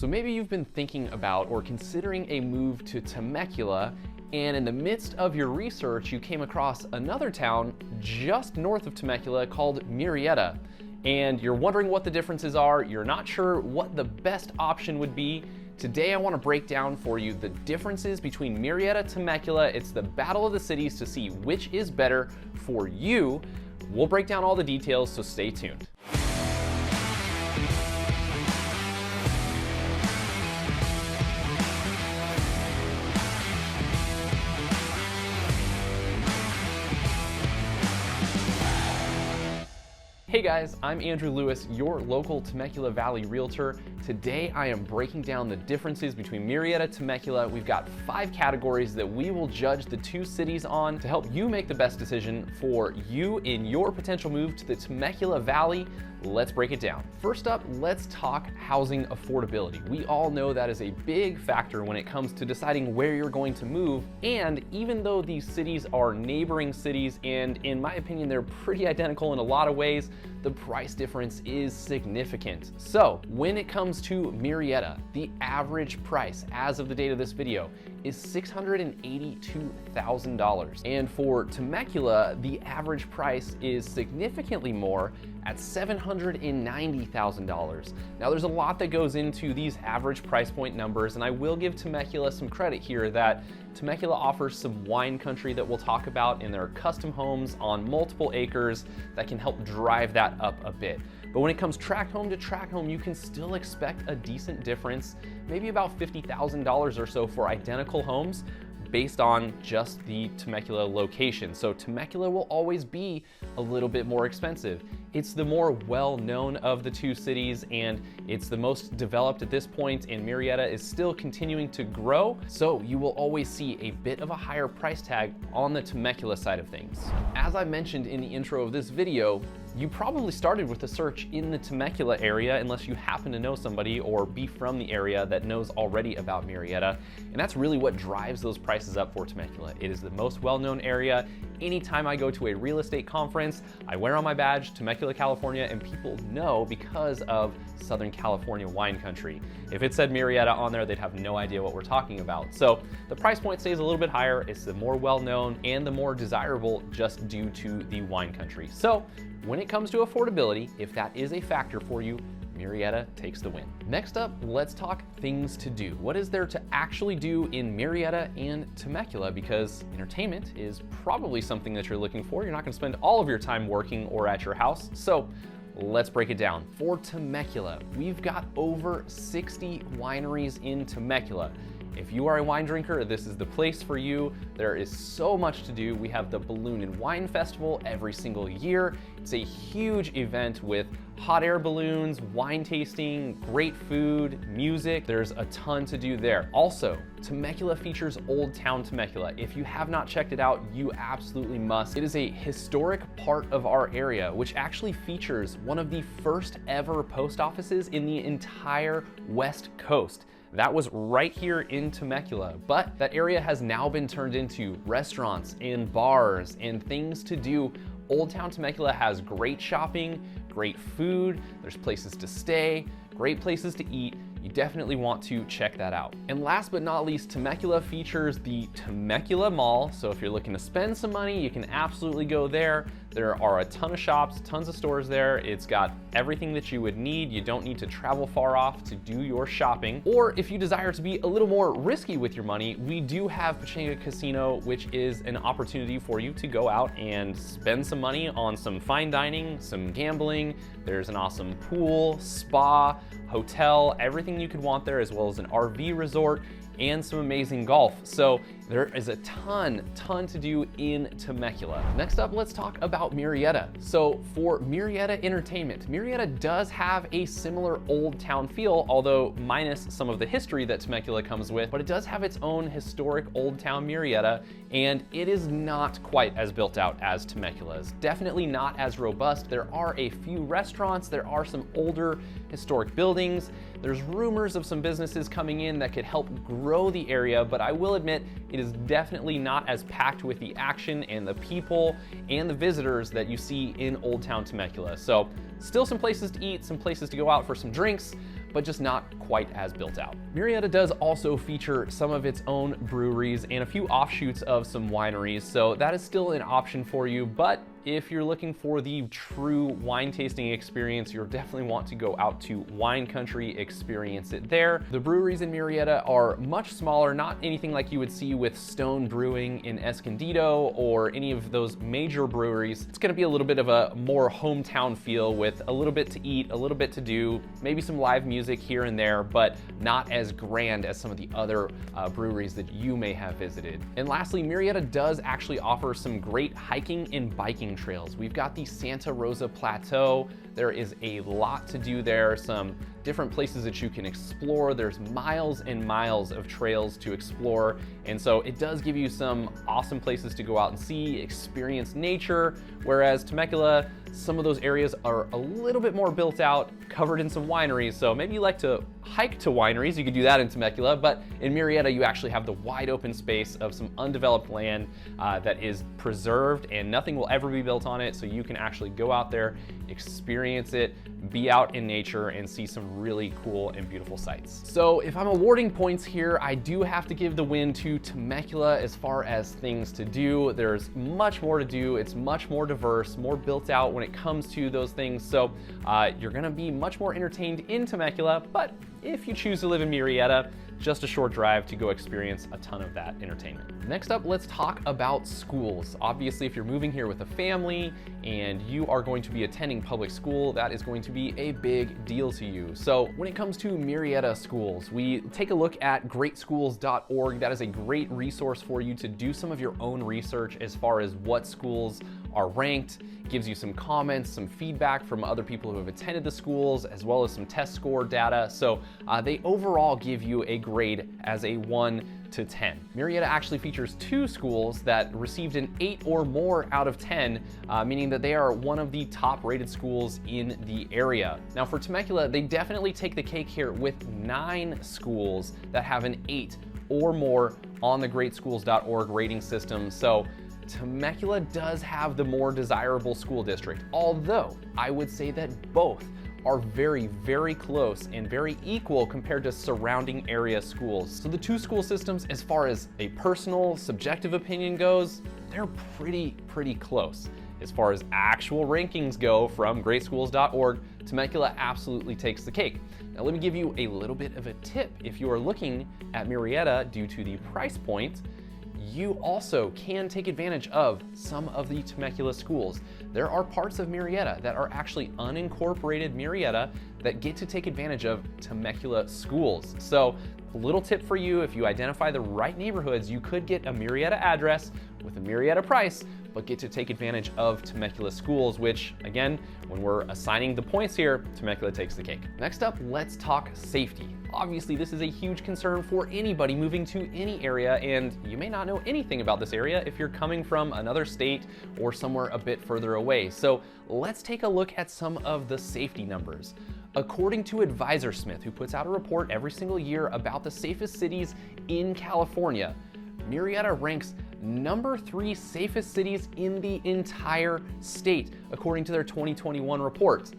So maybe you've been thinking about or considering a move to Temecula, and in the midst of your research, you came across another town just north of Temecula called Murrieta. And you're wondering what the differences are, you're not sure what the best option would be. Today I want to break down for you the differences between Murrieta and Temecula. It's the battle of the cities to see which is better for you. We'll break down all the details, so stay tuned. Hey guys, I'm Andrew Lewis, your local Temecula Valley realtor. Today I am breaking down the differences between Murrieta and Temecula. We've got 5 categories that we will judge the two cities on to help you make the best decision for you in your potential move to the Temecula Valley. Let's break it down. First up, let's talk housing affordability. We all know that is a big factor when it comes to deciding where you're going to move. And even though these cities are neighboring cities, and in my opinion, they're pretty identical in a lot of ways, the price difference is significant. So when it comes to Murrieta, the average price as of the date of this video is $682,000. And for Temecula, the average price is significantly more at $790,000. Now there's a lot that goes into these average price point numbers, and I will give Temecula some credit here that Temecula offers some wine country that we'll talk about, and there are custom homes on multiple acres that can help drive that up a bit. But when it comes tract home to tract home, you can still expect a decent difference, maybe about $50,000 or so for identical homes based on just the Temecula location. So Temecula will always be a little bit more expensive. It's the more well-known of the two cities, and it's the most developed at this point, and Murrieta is still continuing to grow. So you will always see a bit of a higher price tag on the Temecula side of things. As I mentioned in the intro of this video, you probably started with a search in the Temecula area unless you happen to know somebody or be from the area that knows already about Murrieta. And that's really what drives those prices up for Temecula. It is the most well-known area. Anytime I go to a real estate conference, I wear on my badge Temecula, California, and people know because of Southern California wine country. If it said Murrieta on there, they'd have no idea what we're talking about. So the price point stays a little bit higher. It's the more well-known and the more desirable just due to the wine country. So when it comes to affordability, if that is a factor for you, Murrieta takes the win. Next up, let's talk things to do. What is there to actually do in Murrieta and Temecula? Because entertainment is probably something that you're looking for. You're not gonna spend all of your time working or at your house. So let's break it down. For Temecula, we've got over 60 wineries in Temecula. If you are a wine drinker, this is the place for you. There is so much to do. We have the Balloon and Wine Festival every single year. It's a huge event with hot air balloons, wine tasting, great food, music. There's a ton to do there. Also, Temecula features Old Town Temecula. If you have not checked it out, you absolutely must. It is a historic part of our area, which actually features one of the first ever post offices in the entire West Coast. That was right here in Temecula, but that area has now been turned into restaurants and bars and things to do. Old Town Temecula has great shopping, great food, there's places to stay, great places to eat. You definitely want to check that out. And last but not least, Temecula features the Temecula Mall. So if you're looking to spend some money, you can absolutely go there. There are a ton of shops, tons of stores there. It's got everything that you would need. You don't need to travel far off to do your shopping. Or if you desire to be a little more risky with your money, we do have Pechanga Casino, which is an opportunity for you to go out and spend some money on some fine dining, some gambling. There's an awesome pool, spa, hotel, everything you could want there, as well as an RV resort and some amazing golf. So there is a ton to do in Temecula. Next up, let's talk about Murrieta. So for Murrieta Entertainment, Murrieta does have a similar old town feel, although minus some of the history that Temecula comes with, but it does have its own historic old town Murrieta, and it is not quite as built out as Temecula's. Definitely not as robust. There are a few restaurants, there are some older historic buildings, there's rumors of some businesses coming in that could help grow the area, but I will admit it is definitely not as packed with the action and the people and the visitors that you see in Old Town Temecula. So still some places to eat, some places to go out for some drinks, but just not quite as built out. Murrieta does also feature some of its own breweries and a few offshoots of some wineries, so that is still an option for you, but if you're looking for the true wine tasting experience, you'll definitely want to go out to Wine Country, experience it there. The breweries in Murrieta are much smaller, not anything like you would see with Stone Brewing in Escondido or any of those major breweries. It's gonna be a little bit of a more hometown feel with a little bit to eat, a little bit to do, maybe some live music here and there, but not as grand as some of the other breweries that you may have visited. And lastly, Murrieta does actually offer some great hiking and biking trails. We've got the Santa Rosa Plateau. There is a lot to do there, some different places that you can explore. There's miles and miles of trails to explore. And so it does give you some awesome places to go out and see, experience nature. Whereas Temecula, some of those areas are a little bit more built out, covered in some wineries. So maybe you like to hike to wineries, you could do that in Temecula, but in Murrieta, you actually have the wide open space of some undeveloped land that is preserved and nothing will ever be built on it. So you can actually go out there, experience it, be out in nature and see some really cool and beautiful sights. So if I'm awarding points here, I do have to give the win to Temecula as far as things to do. There's much more to do. It's much more diverse, more built out when it comes to those things. So you're gonna be much more entertained in Temecula, but if you choose to live in Murrieta, just a short drive to go experience a ton of that entertainment. Next up, let's talk about schools. Obviously, if you're moving here with a family and you are going to be attending public school, that is going to be a big deal to you. So when it comes to Murrieta schools, we take a look at greatschools.org. That is a great resource for you to do some of your own research as far as what schools are ranked. Gives you some comments, some feedback from other people who have attended the schools, as well as some test score data. So they overall give you a grade as a 1 to 10. Murrieta actually features 2 schools that received an 8 or more out of 10, meaning that they are one of the top rated schools in the area. Now for Temecula, they definitely take the cake here with 9 schools that have an 8 or more on the greatschools.org rating system. So Temecula does have the more desirable school district, although I would say that both are very, very close and very equal compared to surrounding area schools. So the 2 school systems, as far as a personal, subjective opinion goes, they're pretty close. As far as actual rankings go from greatschools.org, Temecula absolutely takes the cake. Now let me give you a little bit of a tip. If you are looking at Murrieta due to the price point, you also can take advantage of some of the Temecula schools. There are parts of Murrieta that are actually unincorporated Murrieta that get to take advantage of Temecula schools. So a little tip for you, if you identify the right neighborhoods, you could get a Murrieta address with a Murrieta price, but get to take advantage of Temecula schools, which again, when we're assigning the points here, Temecula takes the cake. Next up, let's talk safety. Obviously, this is a huge concern for anybody moving to any area, and you may not know anything about this area if you're coming from another state or somewhere a bit further away. So let's take a look at some of the safety numbers. According to Advisor Smith, who puts out a report every single year about the safest cities in California, Murrieta ranks number 3 safest cities in the entire state, according to their 2021 report.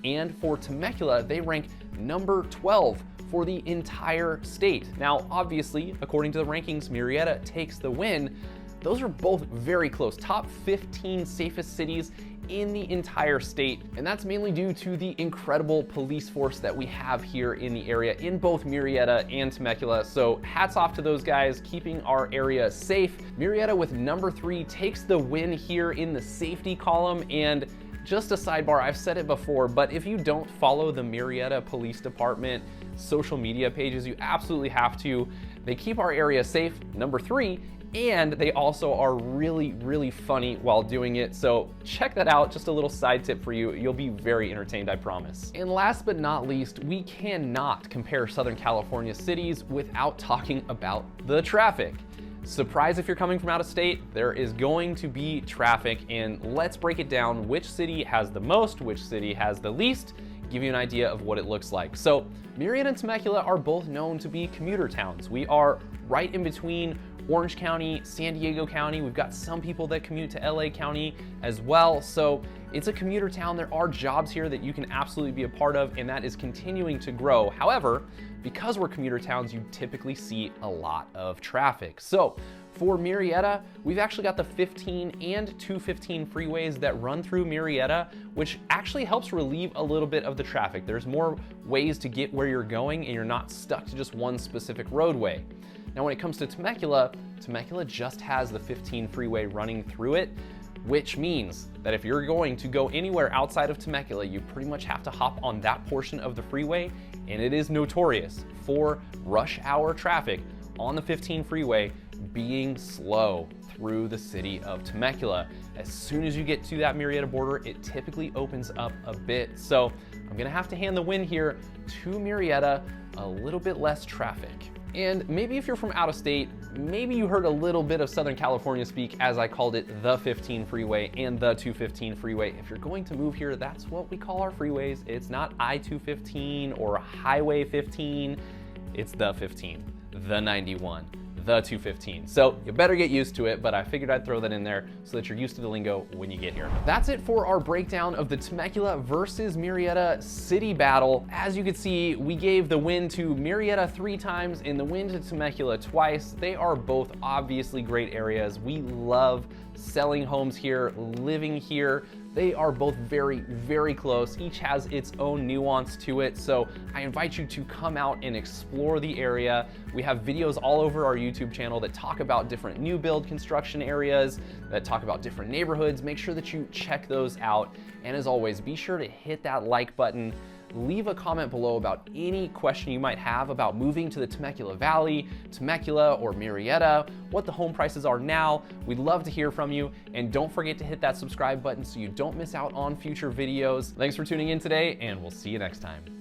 And for Temecula, they rank number 12 for the entire state. Now, obviously, according to the rankings, Murrieta takes the win. Those are both very close, top 15 safest cities in the entire state. And that's mainly due to the incredible police force that we have here in the area in both Murrieta and Temecula. So hats off to those guys keeping our area safe. Murrieta with number 3 takes the win here in the safety column. And just a sidebar, I've said it before, but if you don't follow the Murrieta Police Department social media pages, you absolutely have to. They keep our area safe, number 3, and they also are really funny while doing it. So check that out, just a little side tip for you. You'll be very entertained, I promise. And last but not least, we cannot compare Southern California cities without talking about the traffic. Surprise if you're coming from out of state, there is going to be traffic, and let's break it down. Which city has the most, which city has the least, give you an idea of what it looks like. So Murrieta and Temecula are both known to be commuter towns. We are right in between Orange County, San Diego County. We've got some people that commute to LA County as well. So it's a commuter town. There are jobs here that you can absolutely be a part of, and that is continuing to grow. However, because we're commuter towns, you typically see a lot of traffic. So for Murrieta, we've actually got the 15 and 215 freeways that run through Murrieta, which actually helps relieve a little bit of the traffic. There's more ways to get where you're going, and you're not stuck to just one specific roadway. Now, when it comes to Temecula, Temecula just has the 15 freeway running through it, which means that if you're going to go anywhere outside of Temecula, you pretty much have to hop on that portion of the freeway, and it is notorious for rush hour traffic on the 15 freeway being slow through the city of Temecula. As soon as you get to that Murrieta border, it typically opens up a bit. So I'm gonna have to hand the win here to Murrieta, a little bit less traffic. And maybe if you're from out of state, maybe you heard a little bit of Southern California speak as I called it the 15 freeway and the 215 freeway. If you're going to move here, that's what we call our freeways. It's not I-215 or Highway 15, it's the 15, the 91, the 215. So you better get used to it, but I figured I'd throw that in there so that you're used to the lingo when you get here. That's it for our breakdown of the Temecula versus Murrieta city battle. As you can see, we gave the win to Murrieta 3 times and the win to Temecula twice. They are both obviously great areas. We love selling homes here, living here. They are both very, very close. Each has its own nuance to it. So I invite you to come out and explore the area. We have videos all over our YouTube channel that talk about different new build construction areas, that talk about different neighborhoods. Make sure that you check those out. And as always, be sure to hit that like button. Leave a comment below about any question you might have about moving to the Temecula Valley, Temecula or Murrieta, what the home prices are now. We'd love to hear from you. And don't forget to hit that subscribe button so you don't miss out on future videos. Thanks for tuning in today, and we'll see you next time.